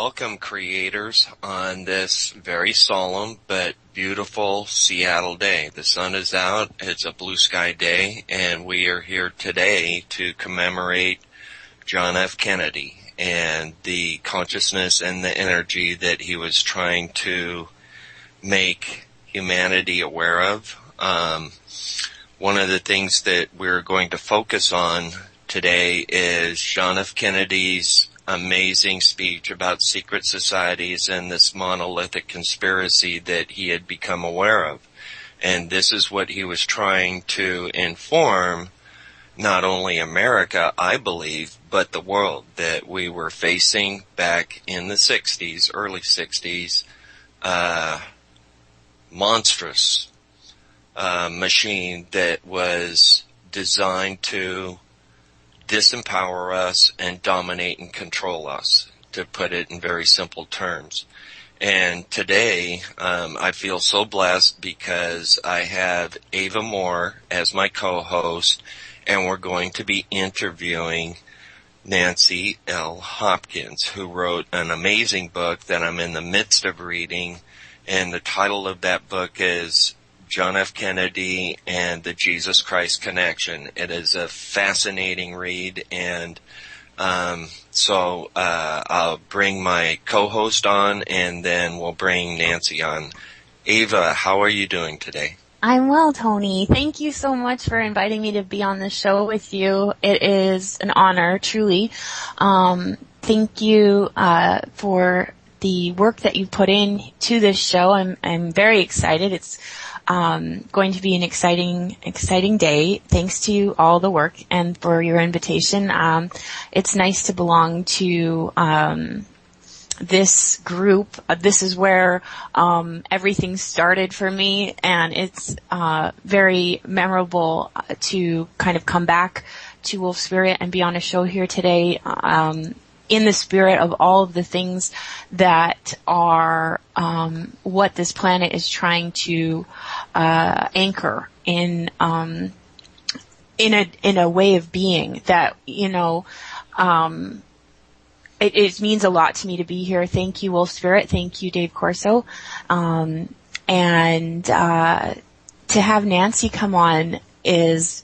welcome, creators, on this very solemn but beautiful Seattle day. The sun is out, it's a blue sky day, and we are here today to commemorate John F. Kennedy and the consciousness and the energy that he was trying to make humanity aware of. One of the things that we're going to focus on today is John F. Kennedy's amazing speech about secret societies and this monolithic conspiracy that he had become aware of. And this is what he was trying to inform not only America, I believe, but the world, that we were facing back in the 60s, early 60s, monstrous machine that was designed to disempower us and dominate and control us, to put it in very simple terms. And today, I feel so blessed because I have Eva Moore as my co-host, and we're going to be interviewing Nancy L. Hopkins, who wrote an amazing book that I'm in the midst of reading, and the title of that book is John F. Kennedy and the Jesus Christ Connection. It is a fascinating read, and so I'll bring my co-host on, and then we'll bring Nancy on. Eva, how are you doing today? I'm well, Tony. Thank you so much for inviting me to be on the show with you. It is an honor, truly. Thank you for the work that you put in to this show. I'm very excited. It's going to be an exciting day. Thanks to all the work and for your invitation. It's nice to belong to this group. This is where everything started for me, and it's very memorable to kind of come back to Wolf Spirit and be on a show here today in the spirit of all of the things that are what this planet is trying to anchor in a way of being that, you know, it means a lot to me to be here. Thank you, Wolf Spirit. Thank you, Dave Corso. And to have Nancy come on is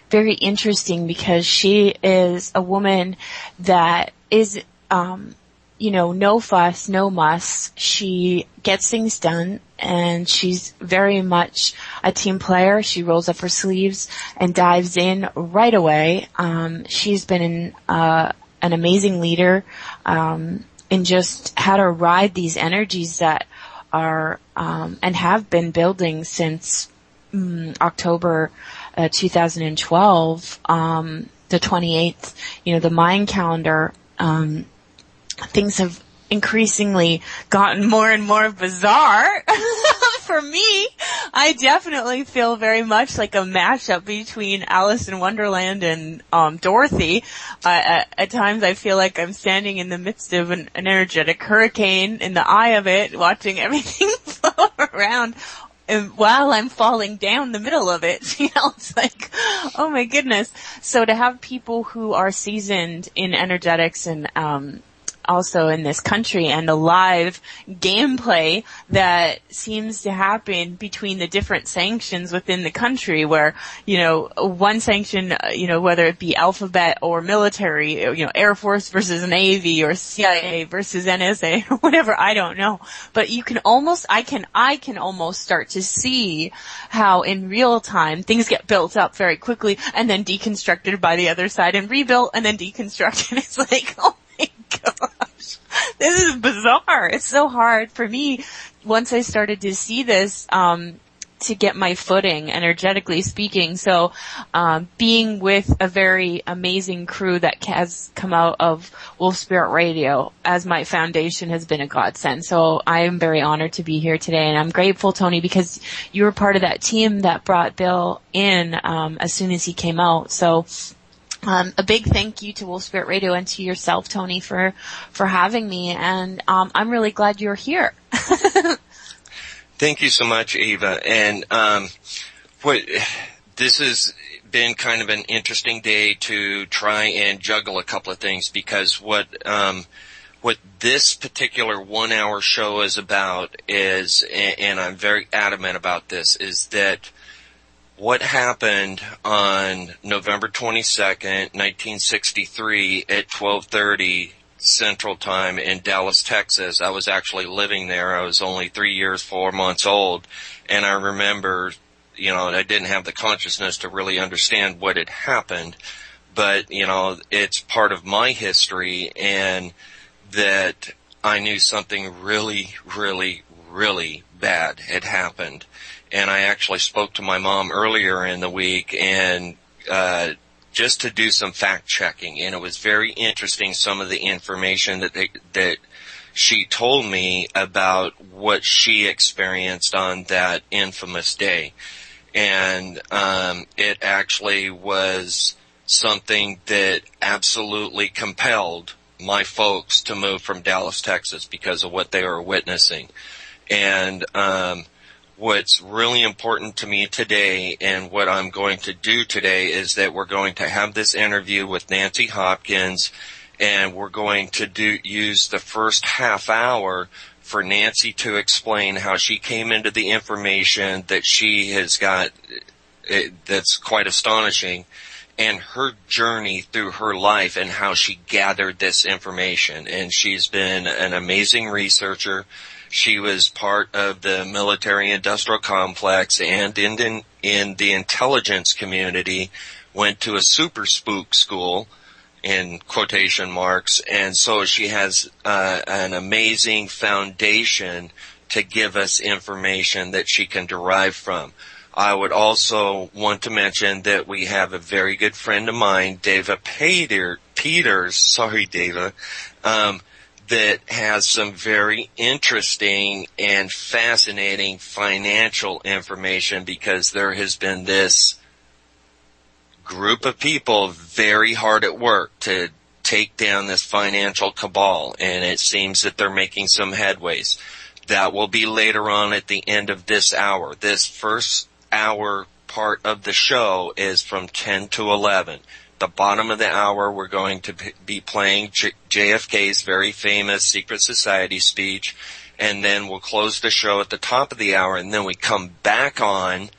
very interesting because she is a woman that is, you know, no fuss, no muss. She gets things done, and she's very much a team player. She rolls up her sleeves and dives in right away. She's been an amazing leader, and just how to ride these energies that are, and have been building since October 2012, the 28th, you know, the Mayan calendar. Things have increasingly gotten more and more bizarre. For me, I definitely feel very much like a mashup between Alice in Wonderland and Dorothy. At times I feel like I'm standing in the midst of an energetic hurricane, in the eye of it, watching everything flow around. And while I'm falling down the middle of it, you know, it's like, oh my goodness. So to have people who are seasoned in energetics and, also in this country, and the live gameplay that seems to happen between the different sanctions within the country, where, you know, one sanction, you know, whether it be alphabet or military, you know, Air Force versus Navy or CIA versus NSA or whatever, I don't know. But you can almost, I can almost start to see how in real time things get built up very quickly and then deconstructed by the other side and rebuilt and then deconstructed. It's like, oh my gosh, this is bizarre. It's so hard for me once I started to see this, to get my footing, energetically speaking. So, being with a very amazing crew that has come out of Wolf Spirit Radio as my foundation has been a godsend. So I am very honored to be here today, and I'm grateful, Tony, because you were part of that team that brought Bill in, as soon as he came out. So, a big thank you to Wolf Spirit Radio and to yourself, Tony, for having me, and I'm really glad you're here. Thank you so much, Eva. And this has been kind of an interesting day to try and juggle a couple of things, because what what this particular 1 hour show is about is, and I'm very adamant about this, is that what happened on November 22nd, 1963 at 12:30 Central Time in Dallas, Texas. I was actually living there. I was only 3 years, 4 months old. And I remember, I didn't have the consciousness to really understand what had happened. But, it's part of my history, and that I knew something really, really, really bad had happened. And I actually spoke to my mom earlier in the week and just to do some fact checking, and it was very interesting, some of the information that she told me about what she experienced on that infamous day. And it actually was something that absolutely compelled my folks to move from Dallas, Texas, because of what they were witnessing. And what's really important to me today, and what I'm going to do today, is that we're going to have this interview with Nancy Hopkins, and we're going to use the first half hour for Nancy to explain how she came into the information that she has got, that's quite astonishing, and her journey through her life and how she gathered this information. And she's been an amazing researcher. She was part of the military-industrial complex and in the intelligence community, went to a super spook school, in quotation marks, and so she has an amazing foundation to give us information that she can derive from. I would also want to mention that we have a very good friend of mine, Eva Peters, that has some very interesting and fascinating financial information, because there has been this group of people very hard at work to take down this financial cabal, and it seems that they're making some headways. That will be later on at the end of this hour. This first hour part of the show is from 10 to 11. The bottom of the hour, we're going to be playing JFK's very famous Secret Society speech, and then we'll close the show at the top of the hour, and then we come back on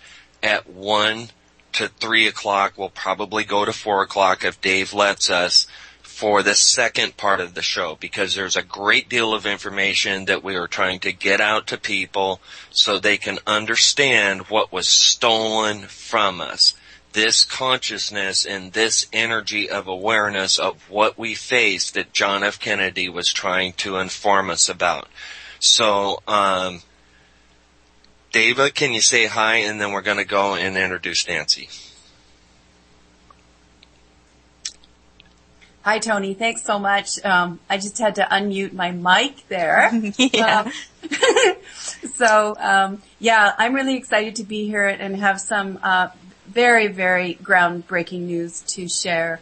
at 1 to 3 o'clock. We'll probably go to 4 o'clock if Dave lets us, for the second part of the show, because there's a great deal of information that we are trying to get out to people so they can understand what was stolen from us. This consciousness and this energy of awareness of what we faced that John F. Kennedy was trying to inform us about. So, Dava, can you say hi, and then we're going to go and introduce Nancy. Hi, Tony. Thanks so much. I just had to unmute my mic there. Yeah. Yeah, I'm really excited to be here and have some very, very groundbreaking news to share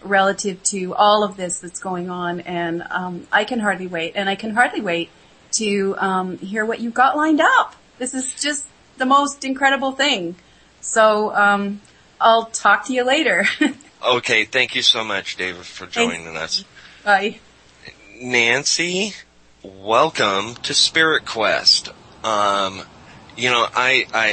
relative to all of this that's going on. And I can hardly wait. And I can hardly wait to hear what you've got lined up. This is just the most incredible thing. So I'll talk to you later. Okay, thank you so much, David, for joining us. Bye. Nancy, welcome to Spirit Quest. I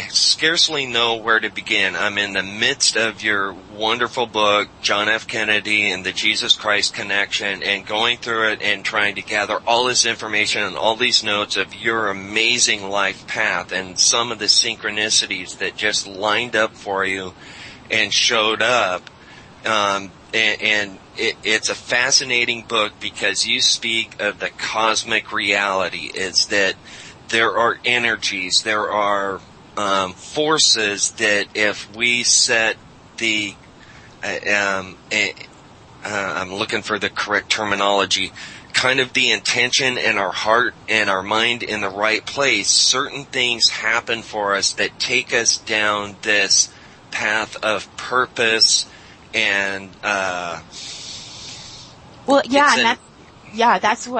scarcely know where to begin. I'm in the midst of your wonderful book, John F. Kennedy and the Jesus Christ Connection, and going through it and trying to gather all this information and all these notes of your amazing life path and some of the synchronicities that just lined up for you and showed up. It's a fascinating book because you speak of the cosmic reality. It's that there are energies, there are forces that if we set the, I'm looking for the correct terminology, kind of the intention and our heart and our mind in the right place, certain things happen for us that take us down this path of purpose and that's what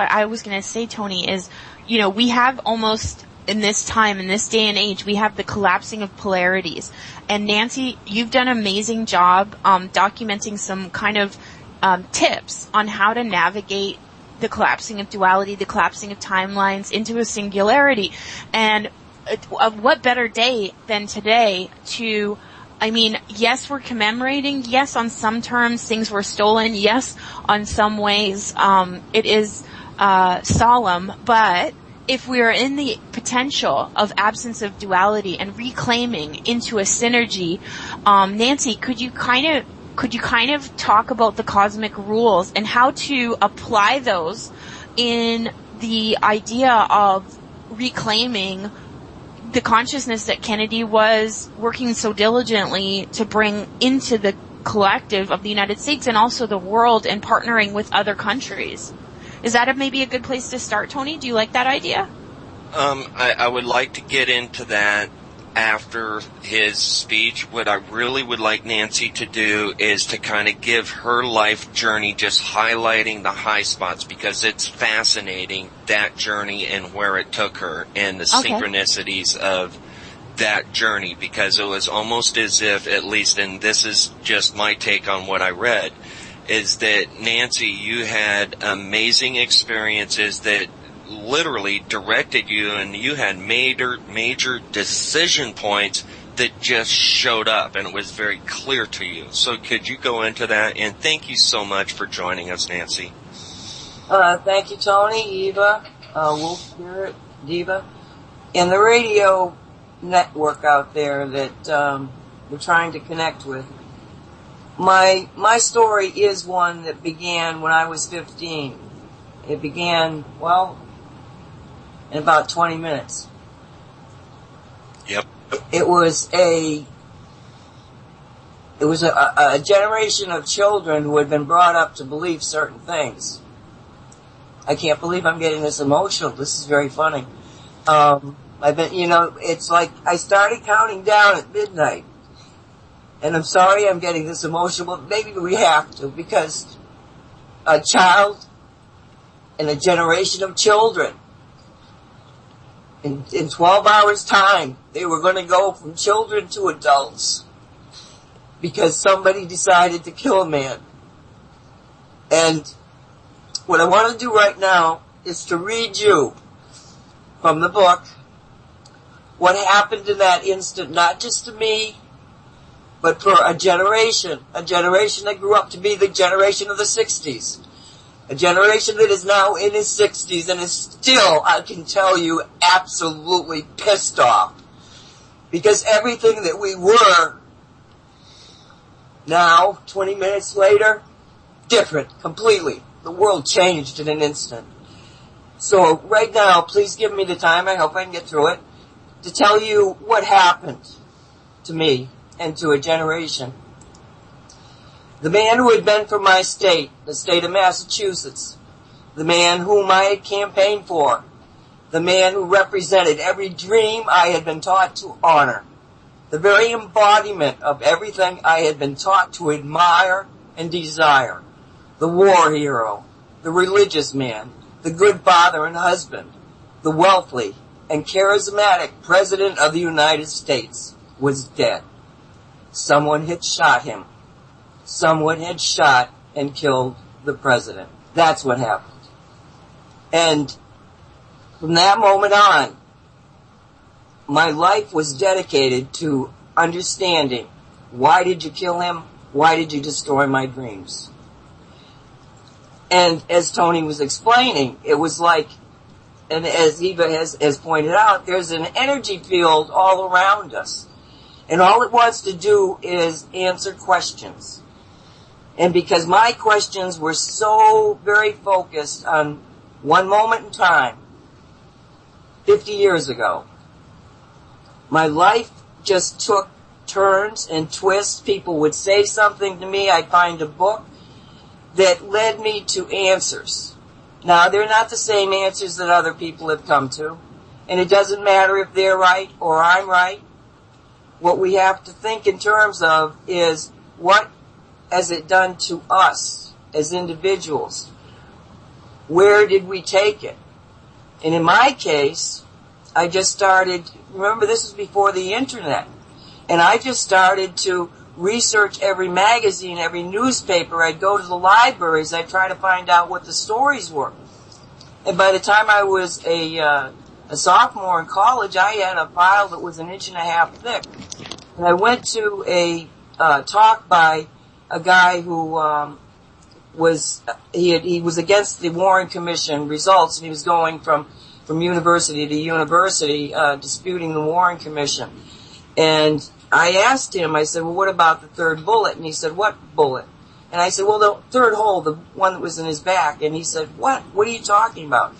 I was going to say, Tony, is, we have almost in this time, in this day and age, we have the collapsing of polarities. And Nancy, you've done an amazing job documenting some kind of tips on how to navigate the collapsing of duality, the collapsing of timelines into a singularity. And what better day than today to, yes, we're commemorating. Yes, on some terms, things were stolen. Yes, on some ways, it is solemn. But if we are in the potential of absence of duality and reclaiming into a synergy, Nancy, could you kind of talk about the cosmic rules and how to apply those in the idea of reclaiming the consciousness that Kennedy was working so diligently to bring into the collective of the United States and also the world, and partnering with other countries? Is that maybe a good place to start, Tony? Do you like that idea? I would like to get into that after his speech. What I really would like Nancy to do is to kind of give her life journey, just highlighting the high spots, because it's fascinating, that journey and where it took her and the synchronicities of that journey, because it was almost as if, at least, and this is just my take on what I read, is that, Nancy, you had amazing experiences that literally directed you, and you had major decision points that just showed up, and it was very clear to you. So could you go into that? And thank you so much for joining us, Nancy. Thank you, Tony, Eva, Wolf Spirit, Diva, and the radio network out there that we're trying to connect with. My story is one that began when I was 15. It began, in about 20 minutes. Yep. It was a generation of children who had been brought up to believe certain things. I can't believe I'm getting this emotional. This is very funny. It's like I started counting down at midnight. And I'm sorry I'm getting this emotional, but maybe we have to, because a child and a generation of children, in 12 hours time, they were going to go from children to adults because somebody decided to kill a man. And what I want to do right now is to read you from the book what happened in that instant, not just to me, but for a generation that grew up to be the generation of the 60s. A generation that is now in his 60s and is still, I can tell you, absolutely pissed off. Because everything that we were, now, 20 minutes later, different, completely. The world changed in an instant. So right now, please give me the time, I hope I can get through it, to tell you what happened to me and to a generation. The man who had been from my state, the state of Massachusetts, the man whom I had campaigned for, the man who represented every dream I had been taught to honor, the very embodiment of everything I had been taught to admire and desire, the war hero, the religious man, the good father and husband, the wealthy and charismatic President of the United States, was dead. Someone had shot him. Someone had shot and killed the president. That's what happened. And from that moment on, my life was dedicated to understanding, why did you kill him? Why did you destroy my dreams? And as Tony was explaining, it was like, and as Eva has pointed out, there's an energy field all around us. And all it wants to do is answer questions. And because my questions were so very focused on one moment in time, 50 years ago, my life just took turns and twists. People would say something to me. I'd find a book that led me to answers. Now, they're not the same answers that other people have come to. And it doesn't matter if they're right or I'm right. What we have to think in terms of is, what has it done to us as individuals? Where did we take it? And in my case, I just started, remember this was before the internet, and I just started to research every magazine, every newspaper. I'd go to the libraries. I'd try to find out what the stories were. And by the time I was a sophomore in college, I had a file that was 1.5 inches thick. And I went to a talk by a guy who was against the Warren Commission results, and he was going from university to university disputing the Warren Commission. And I asked him, I said, well, what about the third bullet? And he said, what bullet? And I said, well, the third hole, the one that was in his back. And he said, what? What are you talking about?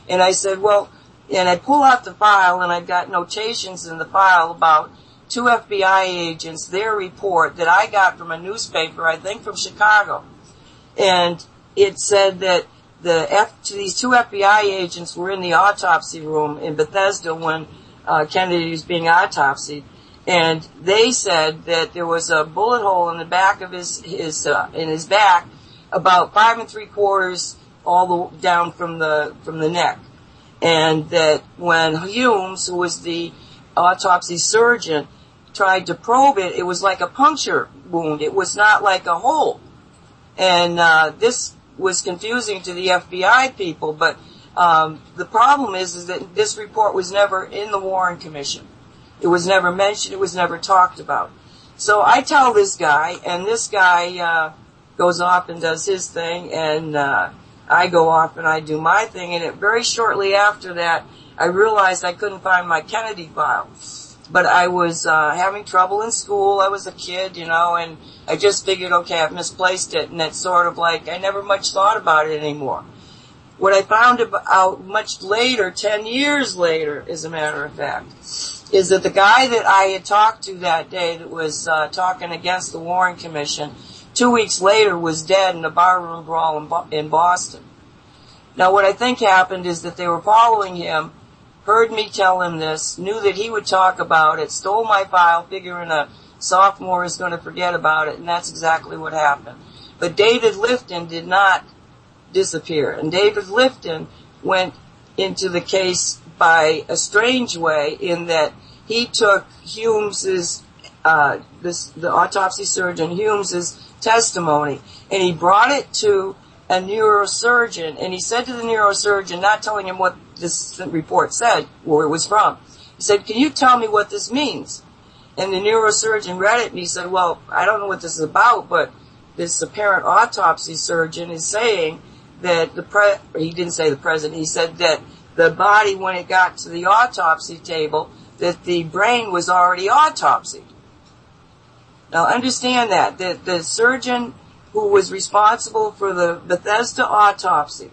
And I said, well, and I pull out the file, and I've got notations in the file about 2 FBI agents, their report that I got from a newspaper, I think from Chicago. And it said that these 2 FBI agents were in the autopsy room in Bethesda when Kennedy was being autopsied. And they said that there was a bullet hole in the back of in his back, about 5 3/4 all the down from the neck. And that when Humes, who was the autopsy surgeon, tried to probe it, it was like a puncture wound. It was not like a hole. And this was confusing to the FBI people, but the problem is that this report was never in the Warren Commission. It was never mentioned. It was never talked about. So I tell this guy, and this guy goes off and does his thing, and I go off and I do my thing. And very shortly after that, I realized I couldn't find my Kennedy file. But I was having trouble in school. I was a kid, and I just figured, okay, I've misplaced it. And it's sort of like I never much thought about it anymore. What I found out much later, 10 years later, as a matter of fact, is that the guy that I had talked to that day that was talking against the Warren Commission, 2 weeks later was dead in a barroom brawl in Boston. Now, what I think happened is that they were following him, heard me tell him this, knew that he would talk about it, stole my file, figuring a sophomore is going to forget about it, and that's exactly what happened. But David Lifton did not disappear, and David Lifton went into the case by a strange way in that he took Humes's, the autopsy surgeon Humes's testimony, and he brought it to a neurosurgeon, and he said to the neurosurgeon, not telling him what this report said, where it was from, he said, can you tell me what this means? And the neurosurgeon read it, and he said, well, I don't know what this is about, but this apparent autopsy surgeon is saying that he didn't say the president, he said that the body, when it got to the autopsy table, that the brain was already autopsied. Now understand that the surgeon who was responsible for the Bethesda autopsy,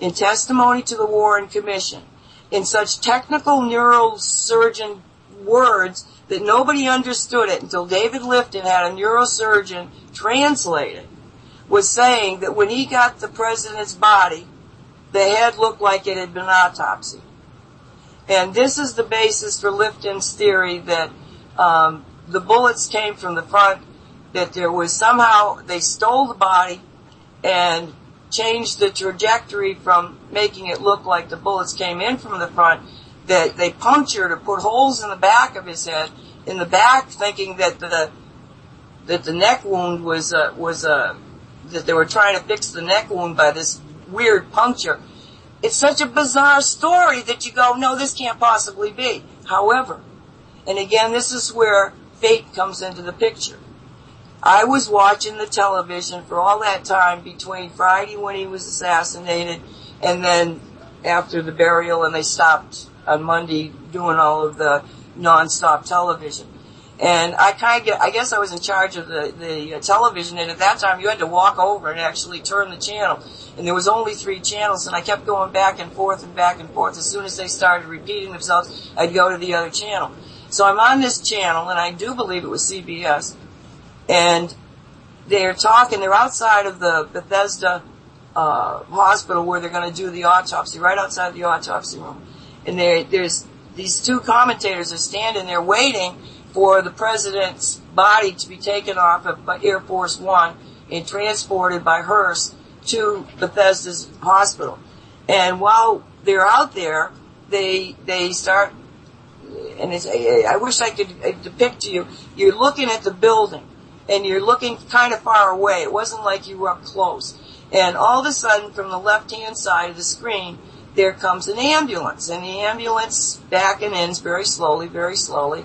in testimony to the Warren Commission, in such technical neurosurgeon words that nobody understood it until David Lifton had a neurosurgeon translate it, was saying that when he got the president's body, the head looked like it had been autopsied. And this is the basis for Lifton's theory that the bullets came from the front, that there was somehow, they stole the body and changed the trajectory from making it look like the bullets came in from the front, that they punctured or put holes in the back of his head, in the back, thinking that the neck wound was that they were trying to fix the neck wound by this weird puncture. It's such a bizarre story that you go, no, this can't possibly be. However, and again, this is where fate comes into the picture. I was watching the television for all that time between Friday when he was assassinated and then after the burial, and they stopped on Monday doing all of the non-stop television. And I guess I was in charge of the television, and at that time you had to walk over and actually turn the channel. And there was only 3 channels, and I kept going back and forth and back and forth. As soon as they started repeating themselves, I'd go to the other channel. So I'm on this channel, and I do believe it was CBS, and they're outside of the Bethesda hospital where they're going to do the autopsy, right outside the autopsy room. And there's these 2 commentators are standing there waiting for the president's body to be taken off of Air Force One and transported by hearse to Bethesda's hospital. And while they're out there, they start, and I wish I could depict to you, you're looking at the building, and you're looking kind of far away. It wasn't like you were up close. And all of a sudden, from the left-hand side of the screen, there comes an ambulance, and the ambulance backing in very slowly,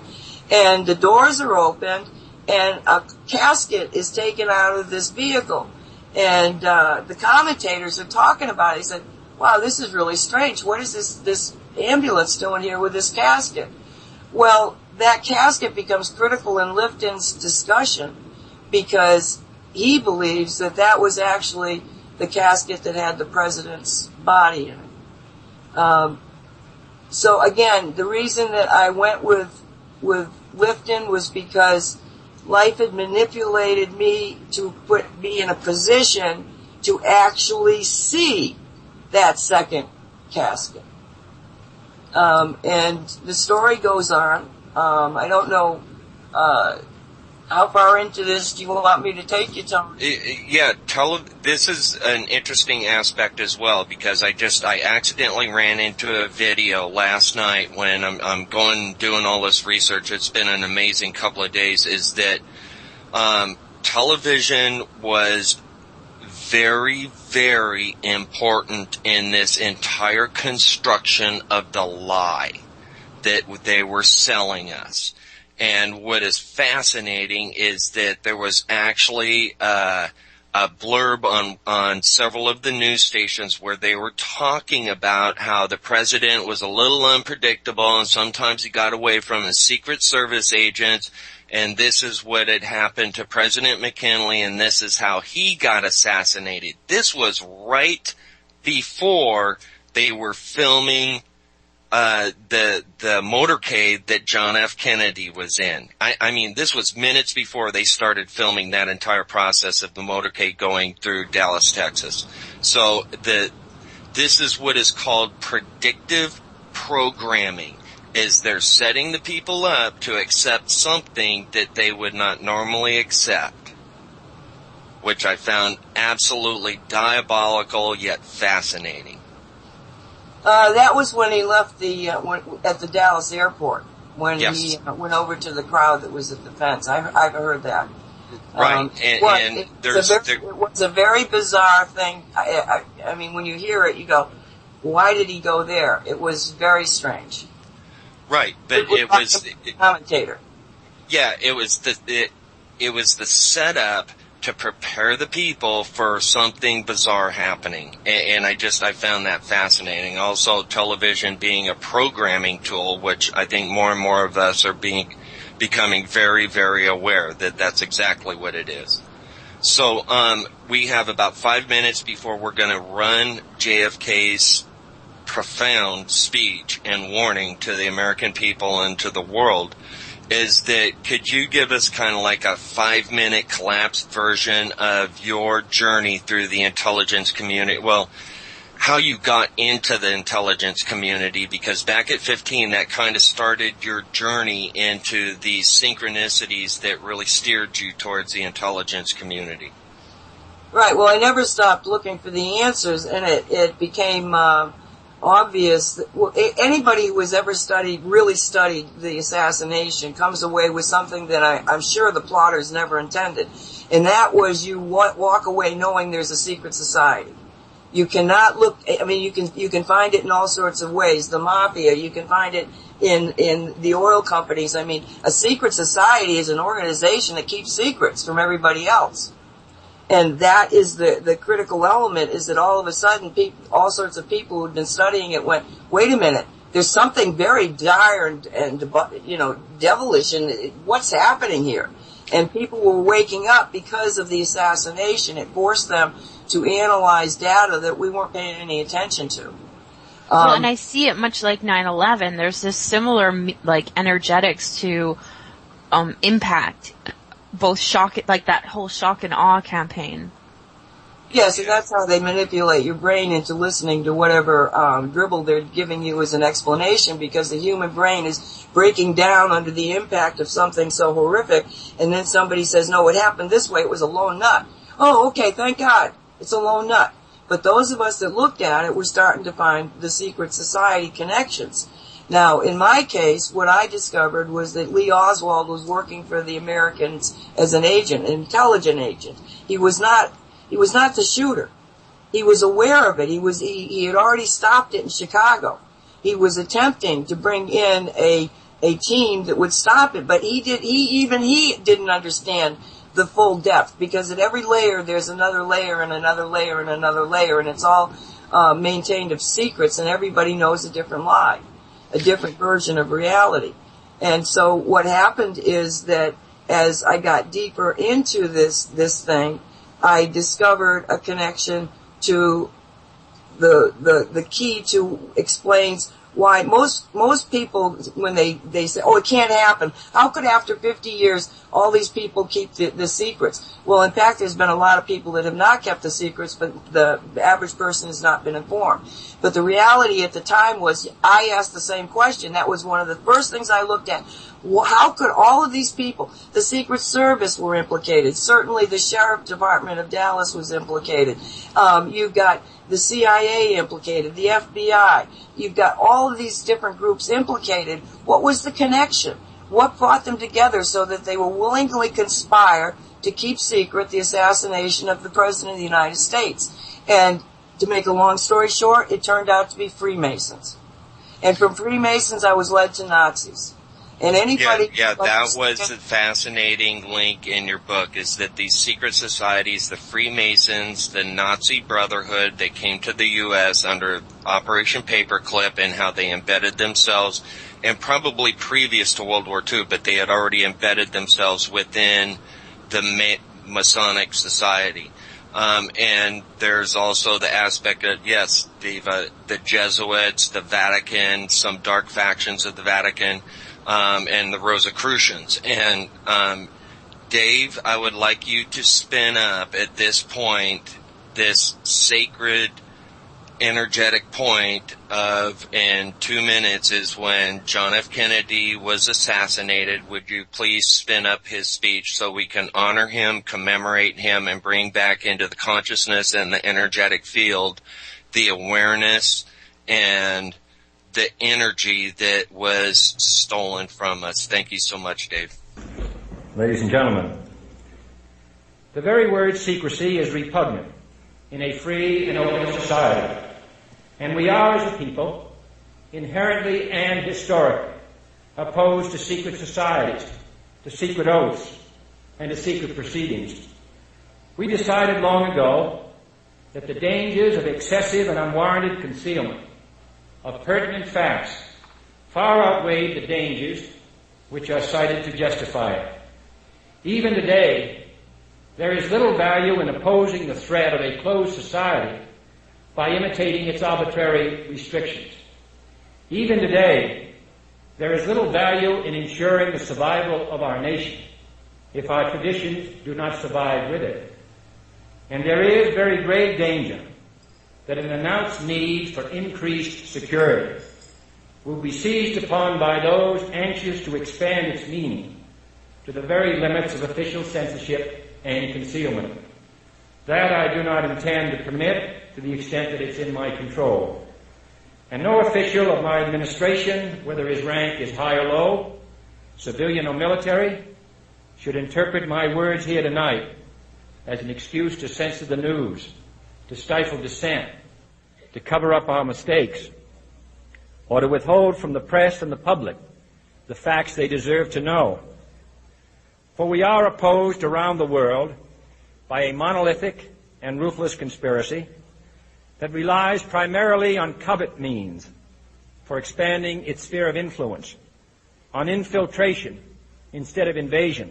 and the doors are opened, and a casket is taken out of this vehicle. And the commentators are talking about it. He said, wow, this is really strange. What is this ambulance doing here with this casket? Well, that casket becomes critical in Lifton's discussion because he believes that that was actually the casket that had the president's body in it. So again, the reason that I went with Lifton was because life had manipulated me to put me in a position to actually see that second casket. And the story goes on. I don't know how far into this do you want me to take you, Tom? Yeah, this is an interesting aspect as well, because I accidentally ran into a video last night when I'm doing all this research. It's been an amazing couple of days. Is that television was very, very important in this entire construction of the lie that they were selling us. And what is fascinating is that there was actually a blurb on several of the news stations where they were talking about how the president was a little unpredictable and sometimes he got away from his Secret Service agents, and this is what had happened to President McKinley, and this is how he got assassinated. This was right before they were filming the motorcade that John F. Kennedy was in. I mean, this was minutes before they started filming that entire process of the motorcade going through Dallas, Texas. So this is what is called predictive programming, is they're setting the people up to accept something that they would not normally accept, which I found absolutely diabolical yet fascinating. That was when he left at the Dallas airport, when Yes. he went over to the crowd that was at the fence. I've heard that. Right, it was a very bizarre thing. I mean, when you hear it, you go, why did he go there? It was very strange. Right, but it was the commentator. Yeah, it was the setup to prepare the people for something bizarre happening. And I found that fascinating. Also, television being a programming tool, which I think more and more of us are becoming very, very aware that that's exactly what it is. So, we have about 5 minutes before we're going to run JFK's profound speech and warning to the American people and to the world. Is that, could you give us kind of like a 5-minute collapsed version of your journey through the intelligence community? Well, how you got into the intelligence community, because back at 15, that kind of started your journey into the synchronicities that really steered you towards the intelligence community. Right. Well, I never stopped looking for the answers, and it became obvious that anybody who has ever really studied the assassination comes away with something that I'm sure the plotters never intended. And that was you walk away knowing there's a secret society. You cannot look, I mean, you can find it in all sorts of ways. The mafia, you can find it in the oil companies. I mean, a secret society is an organization that keeps secrets from everybody else. And that is the critical element, is that all of a sudden all sorts of people who'd been studying it went, wait a minute, there's something very dire and devilish in what's happening here. And people were waking up because of the assassination. It forced them to analyze data that we weren't paying any attention to. Well, and I see it much like 9/11. There's this similar, energetics to impact. Both like that whole shock and awe campaign. Yes, and that's how they manipulate your brain into listening to whatever dribble they're giving you as an explanation, because the human brain is breaking down under the impact of something so horrific, and then somebody says, no, it happened this way, it was a lone nut. Oh, okay, thank God, it's a lone nut. But those of us that looked at it were starting to find the secret society connections. Now, in my case, what I discovered was that Lee Oswald was working for the Americans as an agent, an intelligent agent. He was not the shooter. He was aware of it. He had already stopped it in Chicago. He was attempting to bring in a team that would stop it, but he didn't understand the full depth, because at every layer there's another layer and another layer and another layer, and it's all maintained of secrets, and everybody knows a different lie, a different version of reality. And so what happened is that as I got deeper into this thing, I discovered a connection to the key to explains why most people, when they say, oh, it can't happen, how could after 50 years all these people keep the secrets? Well, in fact, there's been a lot of people that have not kept the secrets, but the average person has not been informed. But the reality at the time was, I asked the same question. That was one of the first things I looked at. Well, how could all of these people, the Secret Service were implicated. Certainly the Sheriff Department of Dallas was implicated. You've got the CIA implicated, the FBI. You've got all of these different groups implicated. What was the connection? What brought them together so that they will willingly conspire to keep secret the assassination of the President of the United States? And to make a long story short, it turned out to be Freemasons. And from Freemasons, I was led to Nazis. And anybody... Yeah, that was a fascinating link in your book, is that these secret societies, the Freemasons, the Nazi Brotherhood, they came to the U.S. under Operation Paperclip, and how they embedded themselves, and probably previous to World War II, but they had already embedded themselves within the Masonic Society. And there's also the aspect of, yes, the Jesuits, the Vatican, some dark factions of the Vatican, and the Rosicrucians. And, Dave, I would like you to spin up at this point this sacred, energetic point of, in 2 minutes, is when John F. Kennedy was assassinated. Would you please spin up his speech so we can honor him, commemorate him, and bring back into the consciousness and the energetic field the awareness and the energy that was stolen from us. Thank you so much, Dave. Ladies and gentlemen, the very word secrecy is repugnant in a free and open society. And we are, as a people, inherently and historically opposed to secret societies, to secret oaths, and to secret proceedings. We decided long ago that the dangers of excessive and unwarranted concealment of pertinent facts far outweighed the dangers which are cited to justify it. Even today, there is little value in opposing the threat of a closed society by imitating its arbitrary restrictions. Even today, there is little value in ensuring the survival of our nation if our traditions do not survive with it. And there is very grave danger that an announced need for increased security will be seized upon by those anxious to expand its meaning to the very limits of official censorship and concealment. That I do not intend to permit to the extent that it's in my control. And no official of my administration, whether his rank is high or low, civilian or military, should interpret my words here tonight as an excuse to censor the news, to stifle dissent, to cover up our mistakes, or to withhold from the press and the public the facts they deserve to know. For we are opposed around the world by a monolithic and ruthless conspiracy that relies primarily on covert means for expanding its sphere of influence, on infiltration instead of invasion,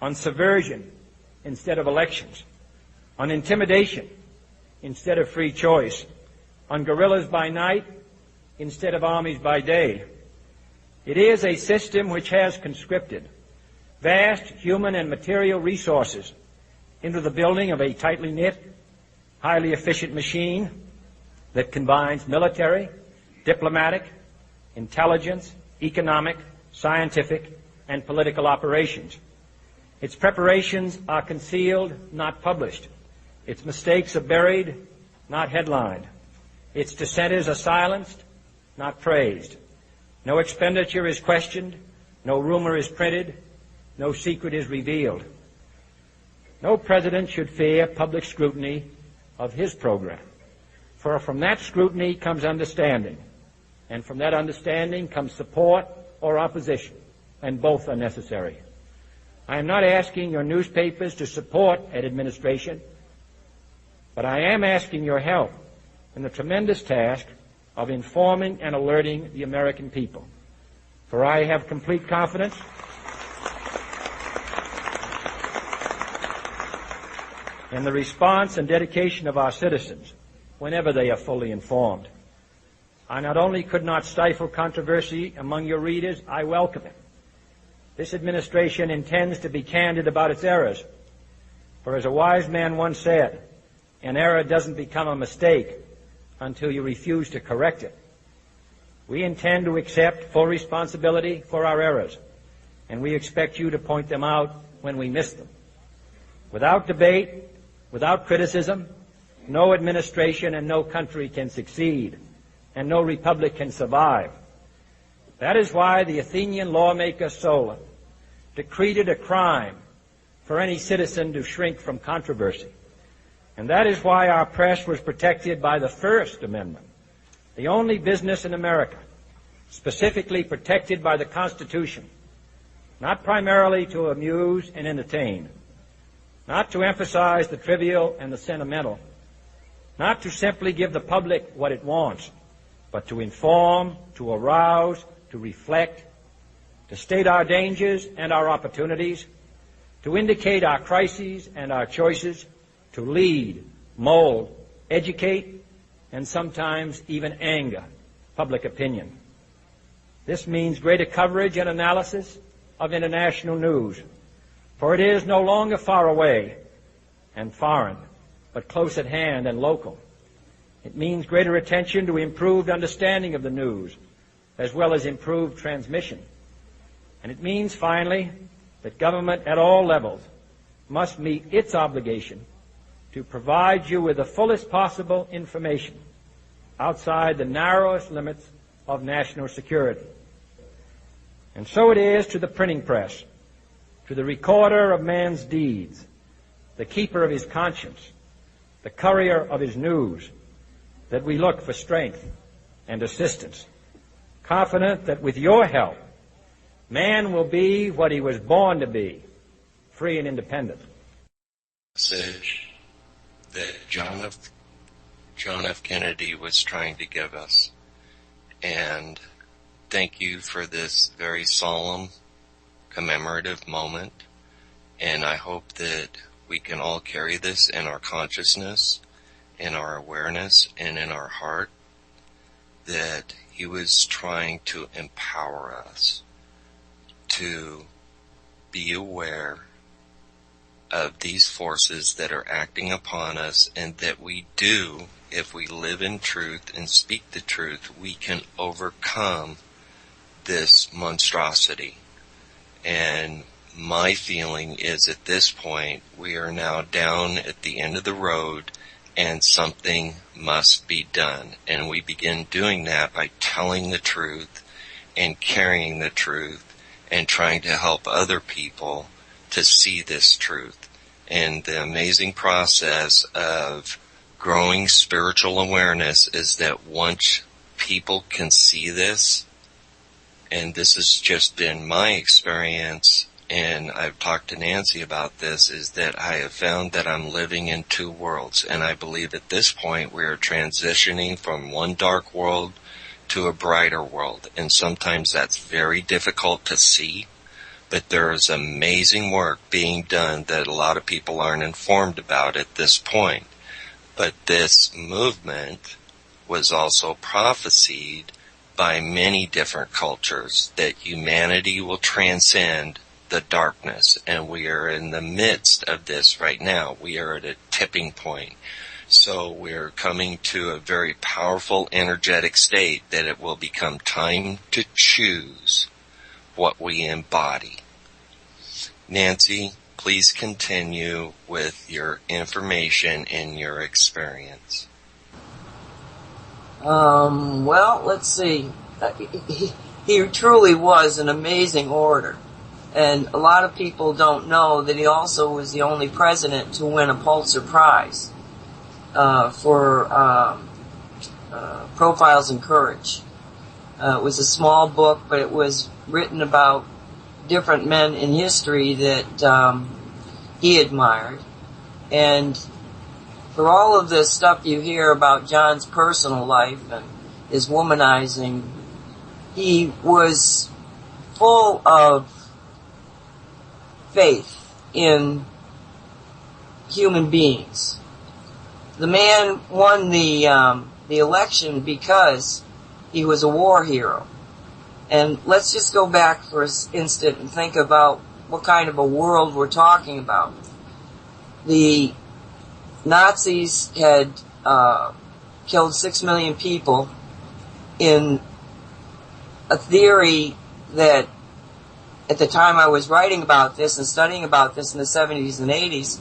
on subversion instead of elections, on intimidation instead of free choice, on guerrillas by night instead of armies by day. It is a system which has conscripted vast human and material resources into the building of a tightly knit, highly efficient machine that combines military, diplomatic, intelligence, economic, scientific, and political operations. Its preparations are concealed, not published. Its mistakes are buried, not headlined. Its dissenters are silenced, not praised. No expenditure is questioned, no rumor is printed, no secret is revealed. No president should fear public scrutiny of his program, for from that scrutiny comes understanding, and from that understanding comes support or opposition, and both are necessary. I am not asking your newspapers to support an administration, but I am asking your help in the tremendous task of informing and alerting the American people. For I have complete confidence in the response and dedication of our citizens whenever they are fully informed. I not only could not stifle controversy among your readers, I welcome it. This administration intends to be candid about its errors. For as a wise man once said, an error doesn't become a mistake until you refuse to correct it. We intend to accept full responsibility for our errors, and we expect you to point them out when we miss them. Without debate, without criticism, no administration and no country can succeed, and no republic can survive. That is why the Athenian lawmaker Solon decreed it a crime for any citizen to shrink from controversy. And that is why our press was protected by the First Amendment, the only business in America specifically protected by the Constitution, not primarily to amuse and entertain, not to emphasize the trivial and the sentimental, not to simply give the public what it wants, but to inform, to arouse, to reflect, to state our dangers and our opportunities, to indicate our crises and our choices, to lead, mold, educate, and sometimes even anger public opinion. This means greater coverage and analysis of international news, for it is no longer far away and foreign, but close at hand and local. It means greater attention to improved understanding of the news, as well as improved transmission. And it means, finally, that government at all levels must meet its obligation to provide you with the fullest possible information outside the narrowest limits of national security. And so it is to the printing press, to the recorder of man's deeds, the keeper of his conscience, the courier of his news, that we look for strength and assistance, confident that with your help, man will be what he was born to be, free and independent. Message that John F. Kennedy was trying to give us. And thank you for this very solemn, commemorative moment. And I hope that we can all carry this in our consciousness, in our awareness, and in our heart, that he was trying to empower us to be aware of these forces that are acting upon us, and that we do, if we live in truth and speak the truth, we can overcome this monstrosity. And my feeling is at this point, we are now down at the end of the road, and something must be done. And we begin doing that by telling the truth and carrying the truth and trying to help other people to see this truth. And the amazing process of growing spiritual awareness is that once people can see this, and this has just been my experience, and I've talked to Nancy about this, is that I have found that I'm living in two worlds. And I believe at this point we are transitioning from one dark world to a brighter world. And sometimes that's very difficult to see, but there is amazing work being done that a lot of people aren't informed about at this point. But this movement was also prophesied by many different cultures, that humanity will transcend the darkness, and we are in the midst of this right now. We are at a tipping point. So we're coming to a very powerful, energetic state that it will become time to choose what we embody. Nancy, please continue with your information and your experience. Well, let's see. he truly was an amazing orator. And a lot of people don't know that he also was the only president to win a Pulitzer Prize for Profiles in Courage. It was a small book, but it was written about different men in history that he admired. And for all of this stuff you hear about John's personal life and his womanizing, he was full of faith in human beings. The man won the election because he was a war hero. And let's just go back for an instant and think about what kind of a world we're talking about. The Nazis had killed 6 million people in a theory that at the time I was writing about this and studying about this in the 70s and 80s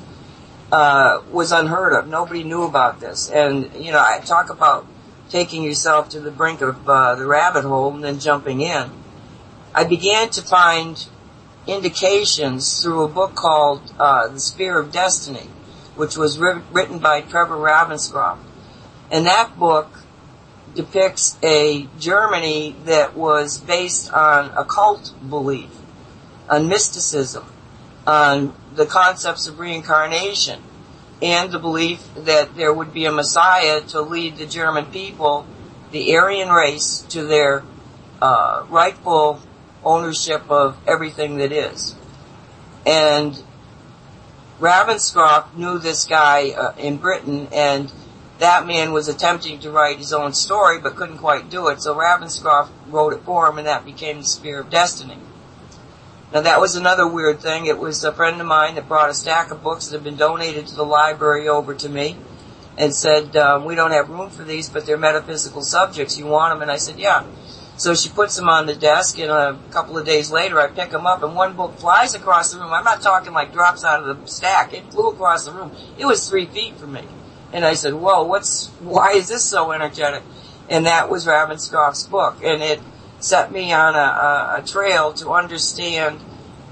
was unheard of. Nobody knew about this. And, I talk about taking yourself to the brink of the rabbit hole and then jumping in. I began to find indications through a book called The Sphere of Destiny, which was written by Trevor Ravenscroft. And that book depicts a Germany that was based on occult belief, on mysticism, on the concepts of reincarnation, and the belief that there would be a Messiah to lead the German people, the Aryan race, to their rightful ownership of everything that is. And Ravenscroft knew this guy in Britain, and that man was attempting to write his own story but couldn't quite do it, so Ravenscroft wrote it for him, and that became The Sphere of Destiny. Now that was another weird thing. It was a friend of mine that brought a stack of books that had been donated to the library over to me and said, we don't have room for these, but they're metaphysical subjects. You want them? And I said, yeah. So she puts them on the desk, and a couple of days later I pick them up, and one book flies across the room. I'm not talking like drops out of the stack. It flew across the room. It was 3 feet from me. And I said, whoa, why is this so energetic? And that was Ravenscroft's book. And it set me on a trail to understand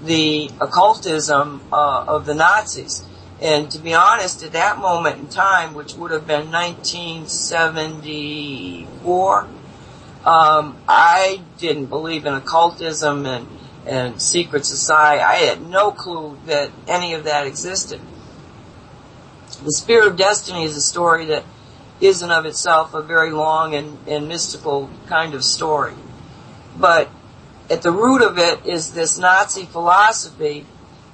the occultism of the Nazis. And to be honest, at that moment in time, which would have been 1974, I didn't believe in occultism and secret society. I had no clue that any of that existed. The Sphere of Destiny is a story that is in of itself a very long and mystical kind of story. But at the root of it is this Nazi philosophy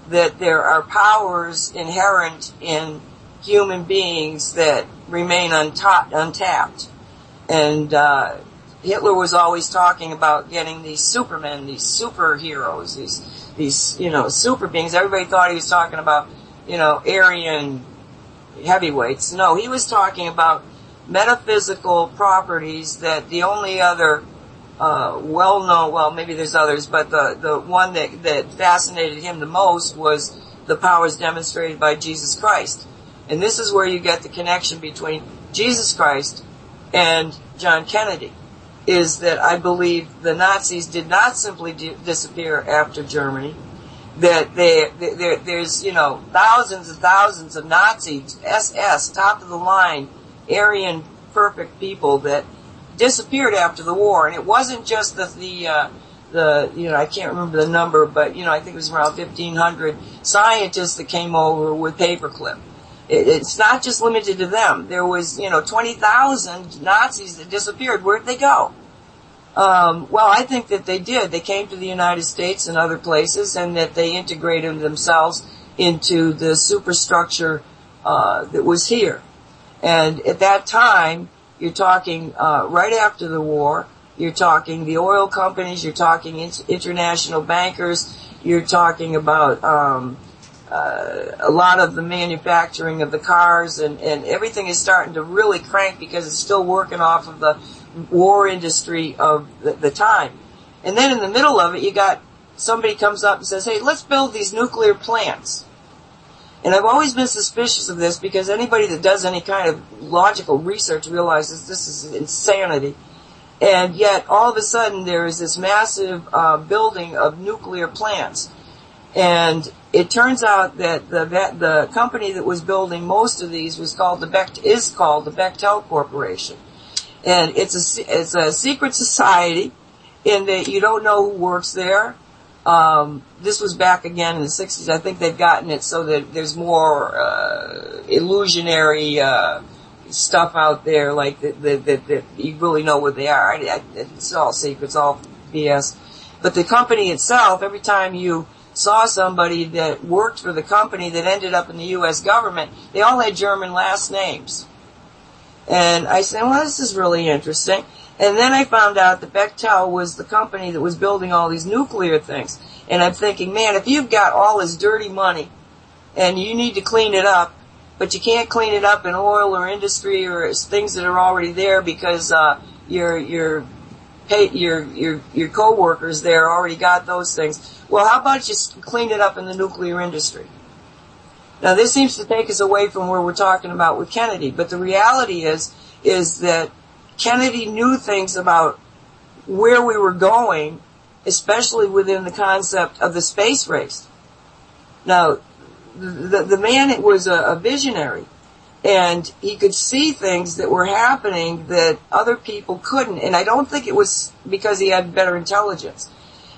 that there are powers inherent in human beings that remain untapped. And Hitler was always talking about getting these supermen, these superheroes, these super beings. Everybody thought he was talking about, Aryan heavyweights. No, he was talking about metaphysical properties that the only other well-known, well, maybe there's others, but the one that fascinated him the most was the powers demonstrated by Jesus Christ. And this is where you get the connection between Jesus Christ and John Kennedy, is that I believe the Nazis did not simply disappear after Germany, that there's, thousands and thousands of Nazis, SS, top of the line, Aryan perfect people that disappeared after the war. And it wasn't just the I can't remember the number, but I think it was around 1,500 scientists that came over with paperclip. It's not just limited to them. There was 20,000 Nazis that disappeared. Where'd they go? Well, I think that they did. They came to the United States and other places, and that they integrated themselves into the superstructure that was here. And at that time, you're talking right after the war, you're talking the oil companies, you're talking international bankers, you're talking about a lot of the manufacturing of the cars, and everything is starting to really crank because it's still working off of the war industry of the time. And then in the middle of it, you got somebody comes up and says, hey, let's build these nuclear plants. And I've always been suspicious of this because anybody that does any kind of logical research realizes this is insanity. And yet, all of a sudden, there is this massive building of nuclear plants. And it turns out that the company that was building most of these is called the Bechtel Corporation. And it's a secret society in that you don't know who works there. This was back again in the 60s. I think they've gotten it so that there's more illusionary stuff out there, like that you really know what they are. It's all secrets, all BS. But the company itself, every time you saw somebody that worked for the company that ended up in the U.S. government, they all had German last names. And I said, well, this is really interesting. And then I found out that Bechtel was the company that was building all these nuclear things. And I'm thinking, man, if you've got all this dirty money and you need to clean it up, but you can't clean it up in oil or industry or things that are already there because your co-workers there already got those things. Well, how about you clean it up in the nuclear industry? Now, this seems to take us away from where we're talking about with Kennedy, but the reality is that Kennedy knew things about where we were going, especially within the concept of the space race. Now, the man was a visionary, and he could see things that were happening that other people couldn't, and I don't think it was because he had better intelligence.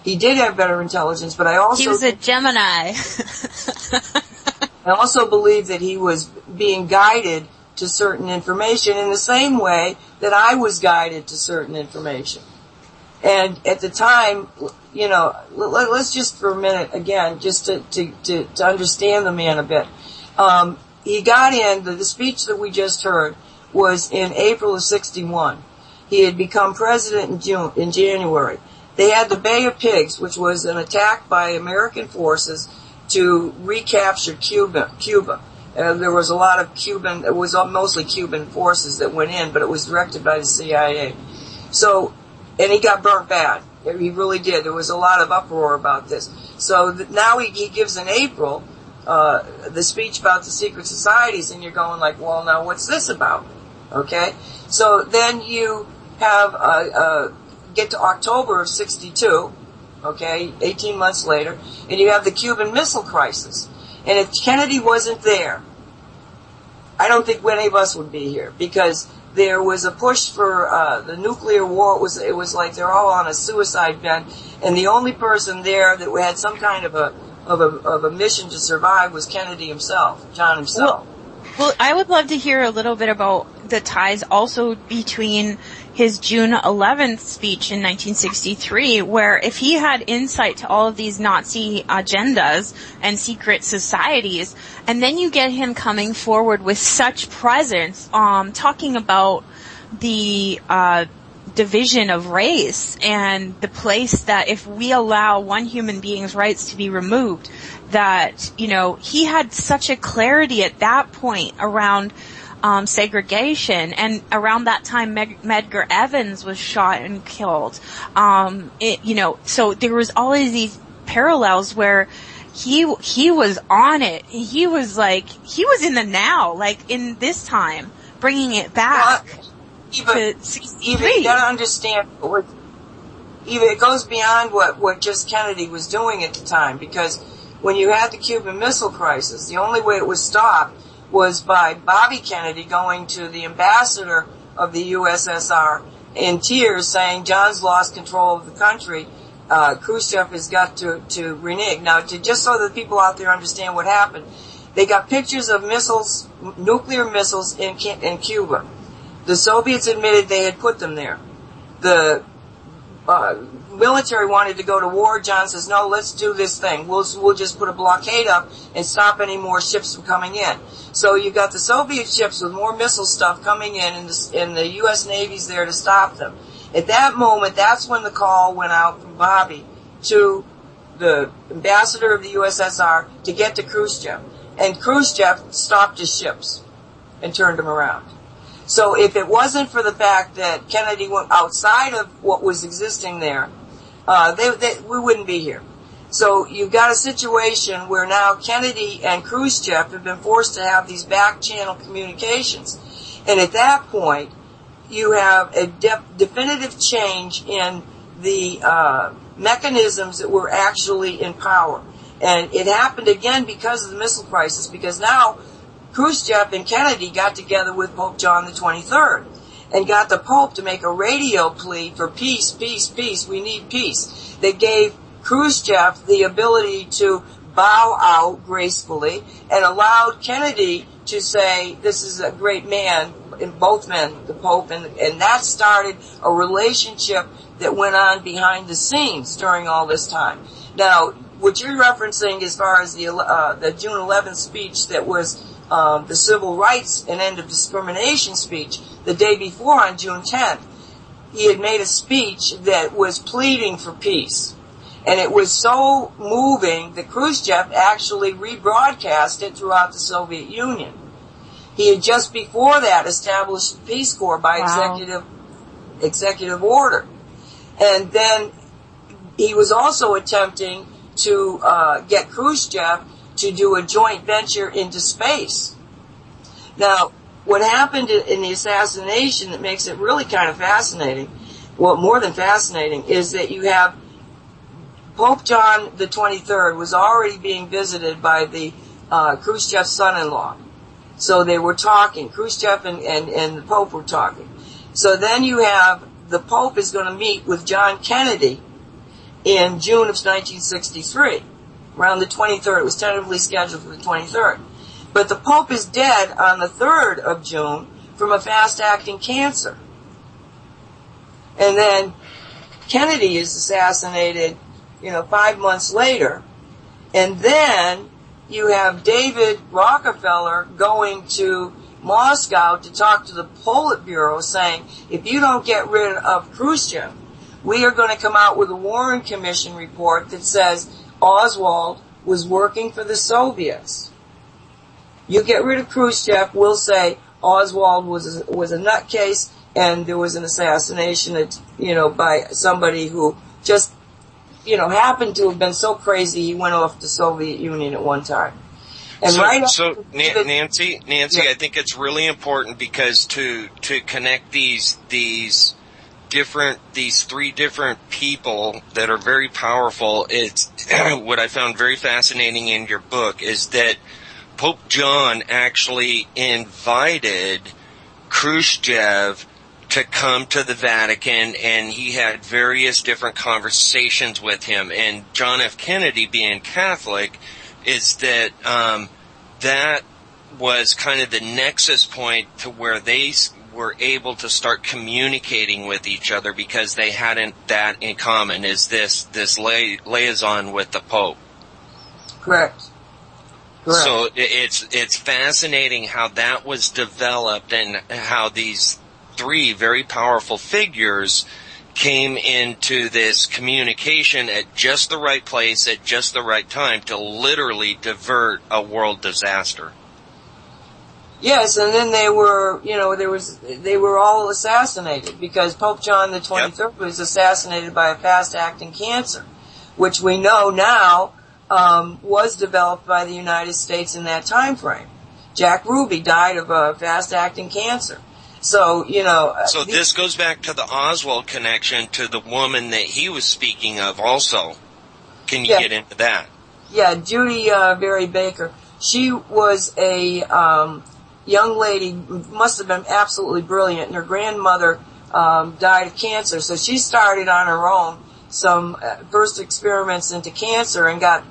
He did have better intelligence, but I also... He was a Gemini. I also believe that he was being guided to certain information in the same way that I was guided to certain information. And at the time, you know, let's just for a minute, again, just to understand the man a bit. He got in, the speech that we just heard was in April of 61. He had become president in January. They had the Bay of Pigs, which was an attack by American forces to recapture Cuba. There was a lot of it was mostly Cuban forces that went in, but it was directed by the CIA. So, and he got burnt bad. He really did. There was a lot of uproar about this. So now he gives in April the speech about the secret societies, and you're going like, well, now what's this about? Okay? So then you have get to October of 62, okay, 18 months later, and you have the Cuban Missile Crisis. And if Kennedy wasn't there, I don't think any of us would be here, because there was a push for the nuclear war. It was like they're all on a suicide bent, and the only person there that had some kind of a mission to survive was Kennedy himself, John himself. Well, I would love to hear a little bit about the ties also between his June 11th speech in 1963, where if he had insight to all of these Nazi agendas and secret societies, and then you get him coming forward with such presence, talking about the division of race and the place that if we allow one human being's rights to be removed, that, you know, he had such a clarity at that point around segregation, and around that time Medgar Evers was shot and killed. So there was always these parallels where he was on it. He was in the now, like in this time, bringing it back to 63. Eva, you gotta understand, Eva, it goes beyond what just Kennedy was doing at the time, because when you had the Cuban Missile Crisis, the only way it was stopped was by Bobby Kennedy going to the ambassador of the USSR in tears saying, John's lost control of the country, Khrushchev has got to renege. Now, just so that people out there understand what happened, they got pictures of missiles, nuclear missiles in Cuba. The Soviets admitted they had put them there. The military wanted to go to war. John says, no, let's do this thing. We'll just put a blockade up and stop any more ships from coming in. So you got the Soviet ships with more missile stuff coming in, and the U.S. Navy's there to stop them. At that moment, that's when the call went out from Bobby to the ambassador of the USSR to get to Khrushchev. And Khrushchev stopped his ships and turned them around. So if it wasn't for the fact that Kennedy went outside of what was existing there, we wouldn't be here. So you've got a situation where now Kennedy and Khrushchev have been forced to have these back channel communications. And at that point, you have a definitive change in the mechanisms that were actually in power. And it happened again because of the missile crisis, because now Khrushchev and Kennedy got together with Pope John the 23rd and got the Pope to make a radio plea for peace, peace, peace. We need peace. They gave Khrushchev the ability to bow out gracefully and allowed Kennedy to say, this is a great man, in both men, the Pope, and that started a relationship that went on behind the scenes during all this time. Now, what you're referencing as far as the June 11th speech that was the civil rights and end of discrimination speech the day before on June 10th, he had made a speech that was pleading for peace. And it was so moving that Khrushchev actually rebroadcast it throughout the Soviet Union. He had just before that established the Peace Corps by executive order. And then he was also attempting to get Khrushchev to do a joint venture into space. Now, what happened in the assassination that makes it really kind of fascinating, well, more than fascinating, is that you have Pope John the 23rd was already being visited by the Khrushchev's son-in-law. So they were talking. Khrushchev and the Pope were talking. So then you have the Pope is going to meet with John Kennedy in June of 1963, around the 23rd. It was tentatively scheduled for the 23rd. But the Pope is dead on the 3rd of June from a fast-acting cancer. And then Kennedy is assassinated, 5 months later. And then you have David Rockefeller going to Moscow to talk to the Politburo saying, if you don't get rid of Khrushchev, we are going to come out with a Warren Commission report that says Oswald was working for the Soviets. You get rid of Khrushchev, we'll say Oswald was a nutcase and there was an assassination, by somebody who just, happened to have been so crazy he went off the Soviet Union at one time. And Nancy, yeah. I think it's really important because to connect these three different people that are very powerful, it's what I found very fascinating in your book is that Pope John actually invited Khrushchev to come to the Vatican, and he had various different conversations with him. And John F. Kennedy, being Catholic, is that that was kind of the nexus point to where they were able to start communicating with each other because they hadn't that in common, is this liaison with the Pope. Correct. So it's fascinating how that was developed and how these three very powerful figures came into this communication at just the right place at just the right time to literally divert a world disaster. Yes, and then they were, they were all assassinated because Pope John the 23rd was assassinated by a fast-acting cancer, which we know now was developed by the United States in that time frame. Jack Ruby died of a fast-acting cancer. So, So this goes back to the Oswald connection to the woman that he was speaking of also. Can you get into that? Yeah, Judy Berry Baker. She was a young lady, must have been absolutely brilliant, and her grandmother died of cancer. So she started on her own some first experiments into cancer and got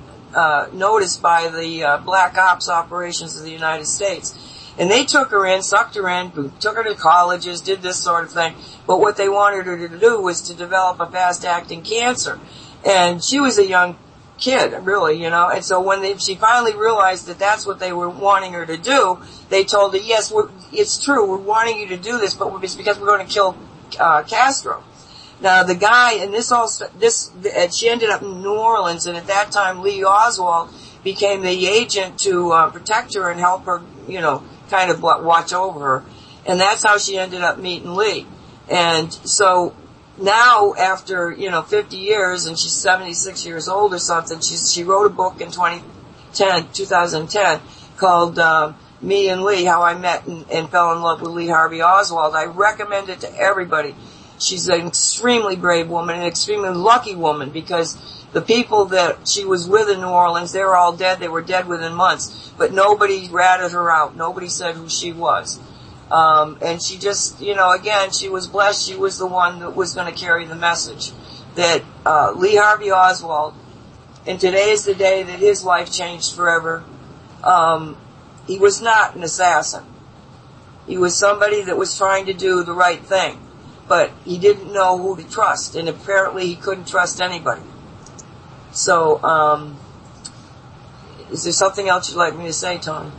noticed by the Black Ops operations of the United States. And they took her in, sucked her in, took her to colleges, did this sort of thing. But what they wanted her to do was to develop a fast-acting cancer. And she was a young kid, really, And so when she finally realized that that's what they were wanting her to do, they told her, yes, it's true, we're wanting you to do this, but it's because we're going to kill Castro. Now, the guy, and she ended up in New Orleans, and at that time, Lee Oswald became the agent to protect her and help her, kind of watch over her. And that's how she ended up meeting Lee. And so now, after, 50 years, and she's 76 years old or something, she wrote a book in 2010 called me and Lee, how I met and fell in love with Lee Harvey Oswald. I recommend it to everybody. She's an extremely brave woman, an extremely lucky woman, because the people that she was with in New Orleans, they were all dead. They were dead within months. But nobody ratted her out. Nobody said who she was. And she just, again, she was blessed. She was the one that was going to carry the message that Lee Harvey Oswald, and today is the day that his life changed forever. He was not an assassin. He was somebody that was trying to do the right thing. But he didn't know who to trust, and apparently he couldn't trust anybody. So, is there something else you'd like me to say, Tony?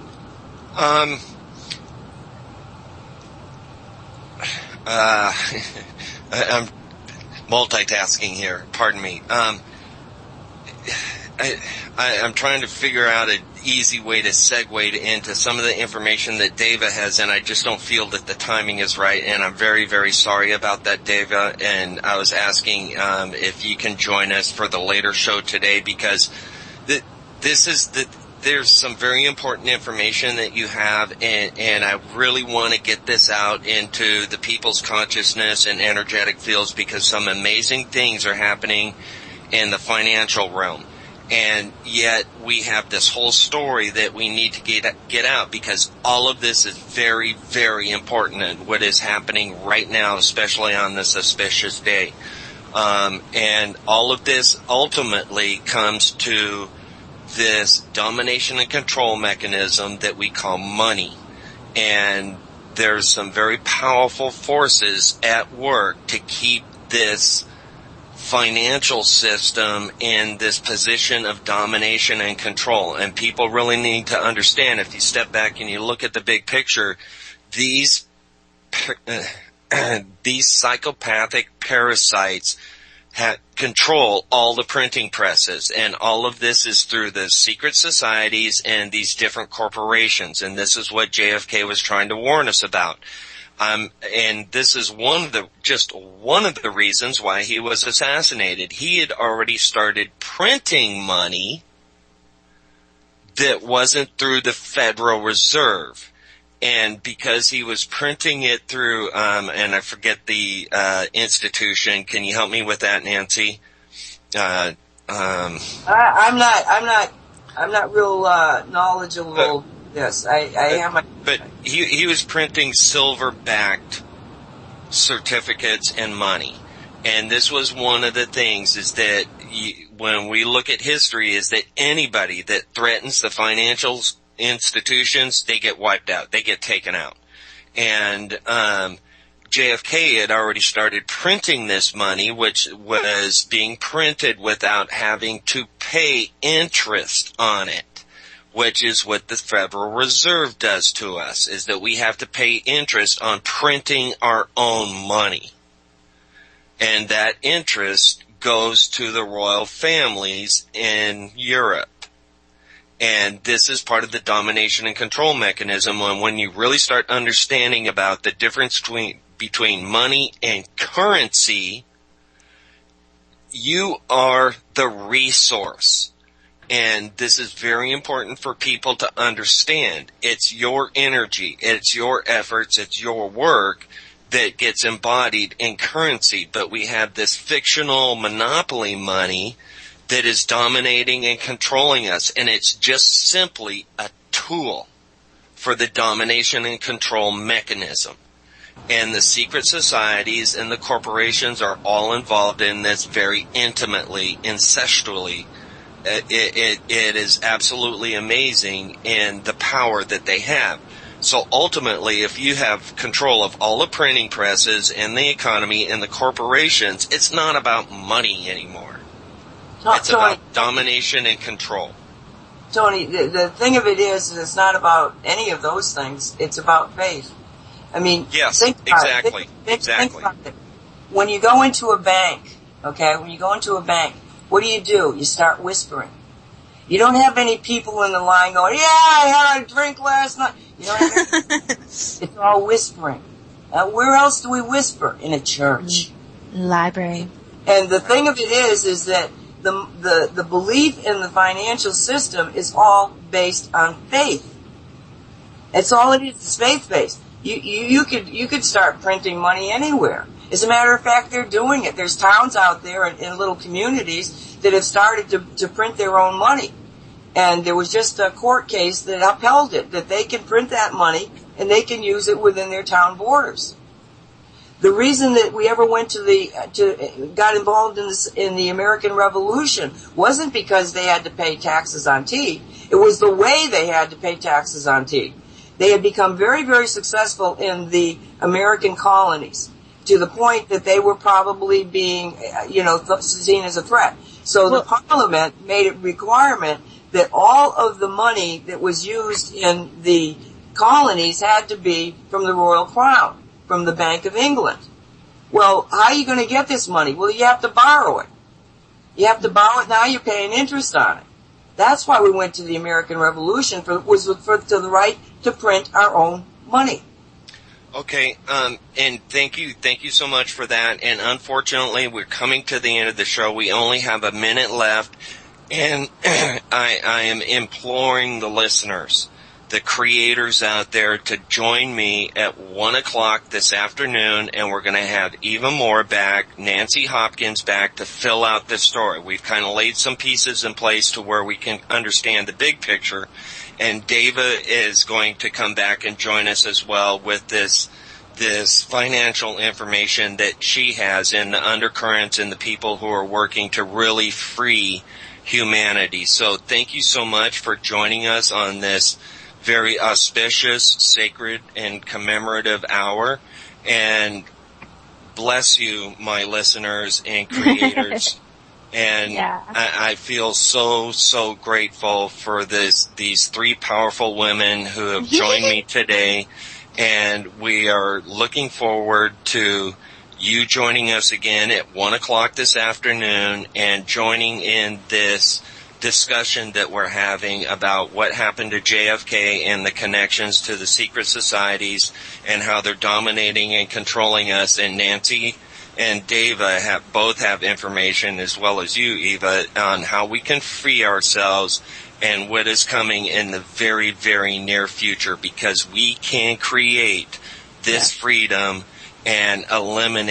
I'm multitasking here. Pardon me. I'm trying to figure out an easy way to segue into some of the information that Deva has, and I just don't feel that the timing is right, and I'm very, very sorry about that, Deva, and I was asking if you can join us for the later show today, because there's some very important information that you have, and I really want to get this out into the people's consciousness and energetic fields, because some amazing things are happening in the financial realm. And yet we have this whole story that we need to get out, because all of this is very, very important, and what is happening right now, especially on this auspicious day. And all of this ultimately comes to this domination and control mechanism that we call money. And there's some very powerful forces at work to keep this financial system in this position of domination and control. And people really need to understand, if you step back and you look at the big picture, these psychopathic parasites control all the printing presses, and all of this is through the secret societies and these different corporations. And this is what JFK was trying to warn us about. And this is one of the reasons why he was assassinated. He had already started printing money that wasn't through the Federal Reserve. And because he was printing it through, and I forget the institution. Can you help me with that, Nancy? I'm not real knowledgeable. Yes, I am. But he was printing silver-backed certificates and money. And this was one of the things, is that when we look at history, is that anybody that threatens the financial institutions, they get wiped out. They get taken out. And JFK had already started printing this money, which was being printed without having to pay interest on it, which is what the Federal Reserve does to us, is that we have to pay interest on printing our own money. And that interest goes to the royal families in Europe. And this is part of the domination and control mechanism. And when you really start understanding about the difference between money and currency, you are the resource. And this is very important for people to understand. It's your energy, it's your efforts, it's your work that gets embodied in currency. But we have this fictional monopoly money that is dominating and controlling us. And it's just simply a tool for the domination and control mechanism. And the secret societies and the corporations are all involved in this very intimately, incestually. It is absolutely amazing in the power that they have. So ultimately, if you have control of all the printing presses and the economy and the corporations, it's not about money anymore. It's about domination and control. Tony, the thing of it is it's not about any of those things. It's about faith. I mean, yes, exactly. Exactly. When you go into a bank, what do? You start whispering. You don't have any people in the line going, yeah, I had a drink last night. You know what I mean? It's all whispering. Where else do we whisper? In a church. Library. And the thing of it is that the belief in the financial system is all based on faith. It's all it is. It's faith-based. You could start printing money anywhere. As a matter of fact, they're doing it. There's towns out there in little communities that have started to print their own money. And there was just a court case that upheld it, that they can print that money and they can use it within their town borders. The reason that we ever went got involved in the American Revolution wasn't because they had to pay taxes on tea. It was the way they had to pay taxes on tea. They had become very, very successful in the American colonies to the point that they were probably being, seen as a threat. So the Parliament made it a requirement that all of the money that was used in the colonies had to be from the Royal Crown, from the Bank of England. Well, how are you going to get this money? Well, you have to borrow it. You have to borrow it, now you're paying interest on it. That's why we went to the American Revolution, to the right to print our own money. Okay, and thank you so much for that. And unfortunately, we're coming to the end of the show. We only have a minute left. And I am imploring the listeners, the creators out there, to join me at 1 o'clock this afternoon, and we're going to have Eva Moore back, Nancy Hopkins back to fill out this story. We've kind of laid some pieces in place to where we can understand the big picture, and Dava is going to come back and join us as well with this financial information that she has and the undercurrents and the people who are working to really free humanity. So thank you so much for joining us on this very auspicious, sacred, and commemorative hour. And bless you, my listeners and creators. And yeah. I feel so grateful for these three powerful women who have joined me today. And we are looking forward to you joining us again at 1 o'clock this afternoon and joining in this discussion that we're having about what happened to JFK and the connections to the secret societies and how they're dominating and controlling us. And Nancy and Dava both have information, as well as you, Eva, on how we can free ourselves and what is coming in the very, very near future, because we can create this freedom and eliminate